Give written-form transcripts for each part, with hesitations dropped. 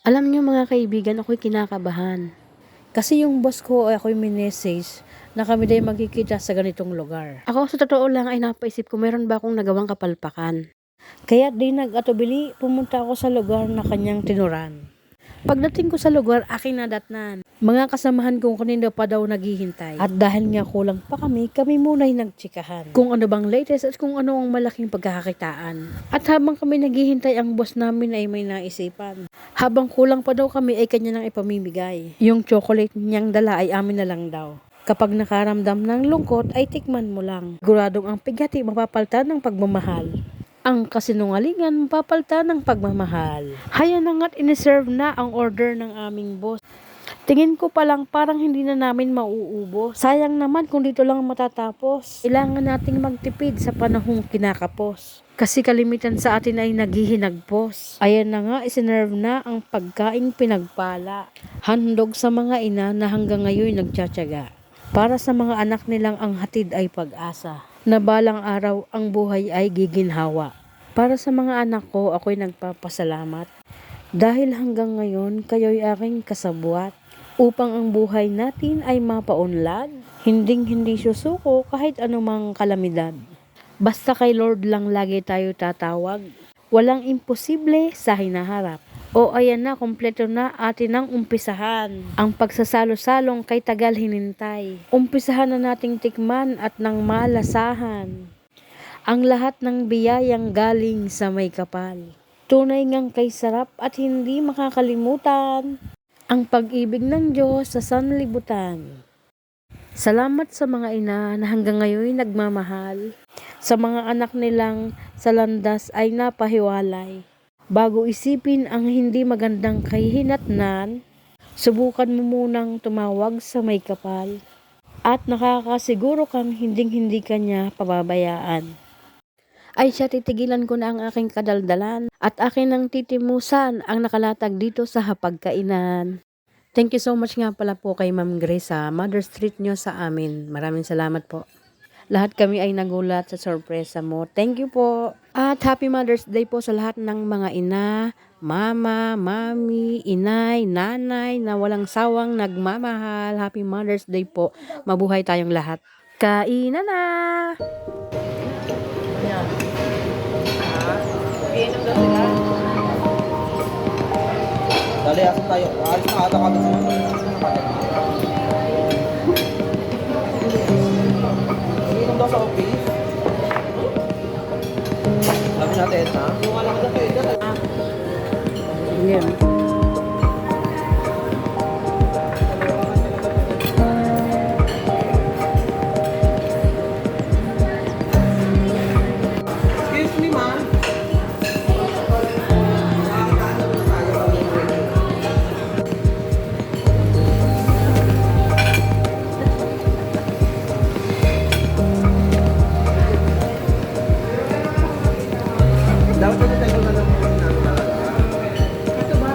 Alam niyo mga kaibigan, ako'y kinakabahan. Kasi yung boss ko ay ako'y minessage na kami day magkikita sa ganitong lugar. Ako sa totoo lang ay napaisip ko meron ba akong nagawang kapalpakan. Kaya di nag-atubili, pumunta ako sa lugar na kanyang tinuran. Pagdating ko sa lugar, aking nadatnan. Mga kasamahan kong kanina pa daw naghihintay. At dahil nga kulang pa kami muna'y nagtsikahan. Kung ano bang latest at kung ano ang malaking pagkakakitaan. At habang kami naghihintay, ang boss namin ay may naisipan. Habang kulang pa daw kami ay kanya nang ipamimigay. Yung chocolate niyang dala ay amin na lang daw. Kapag nakaramdam ng lungkot ay tikman mo lang. Siguradong ang pighati mapapalitan ng pagmamahal. Ang kasinungalingan mapapalitan ng pagmamahal. Haya na nga't iniserve na ang order ng aming boss. Tingin ko pa lang parang hindi na namin mauubos. Sayang naman kung dito lang matatapos. Kailangan nating magtipid sa panahong kinakapos. Kasi kalimitan sa atin ay naghihinagpos. Ayan na nga, isinerve na ang pagkaing pinagpala. Handog sa mga ina na hanggang ngayon nagtsatsaga. Para sa mga anak nilang ang hatid ay pag-asa. Na balang araw ang buhay ay giginhawa. Para sa mga anak ko, ako'y nagpapasalamat. Dahil hanggang ngayon, kayo'y aking kasabwat. Upang ang buhay natin ay mapaunlad. Hinding-hindi susuko kahit anumang kalamidad. Basta kay Lord lang lagi tayo tatawag. Walang imposible sa hinaharap. O ayan na, kompleto na atin ang umpisahan. Ang pagsasalo-salong kay tagal hinintay. Umpisahan na nating tikman at nang malasahan. Ang lahat ng biyayang galing sa may kapal. Tunay ngang kay sarap at hindi makakalimutan. Ang pag-ibig ng Diyos sa sanlibutan. Salamat sa mga ina na hanggang ngayon nagmamahal. Sa mga anak nilang sa landas ay napahiwalay. Bago isipin ang hindi magandang kahihinatnan, subukan mo munang tumawag sa may kapal. At nakakasiguro kang hinding-hindi kanya pababayaan. Ay siya, titigilan ko na ang aking kadaldalan at akin nang titimusan ang nakalatag dito sa hapagkainan. Thank you so much nga pala po kay Ma'am Grace sa Mother's Treat nyo sa amin. Maraming salamat po. Lahat kami ay nagulat sa sorpresa mo. Thank you po. At Happy Mother's Day po sa lahat ng mga ina, mama, mami, inay, nanay na walang sawang nagmamahal. Happy Mother's Day po. Mabuhay tayong lahat. Kainan na! Iinom daw sila. Dali, asan tayo? Alis na ata kami sa iinom daw sa office. Sabi natin, ha? Yung alam ko dito, Yan. excuse me, ma'am. Dapat ito tayo na lang muna talaga. Ito ba?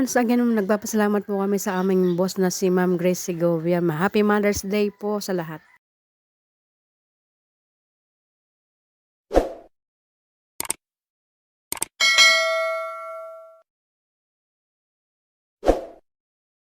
Once again, nagpapasalamat po kami sa aming boss na si Ma'am Grace Segovia. Happy Mother's Day po sa lahat.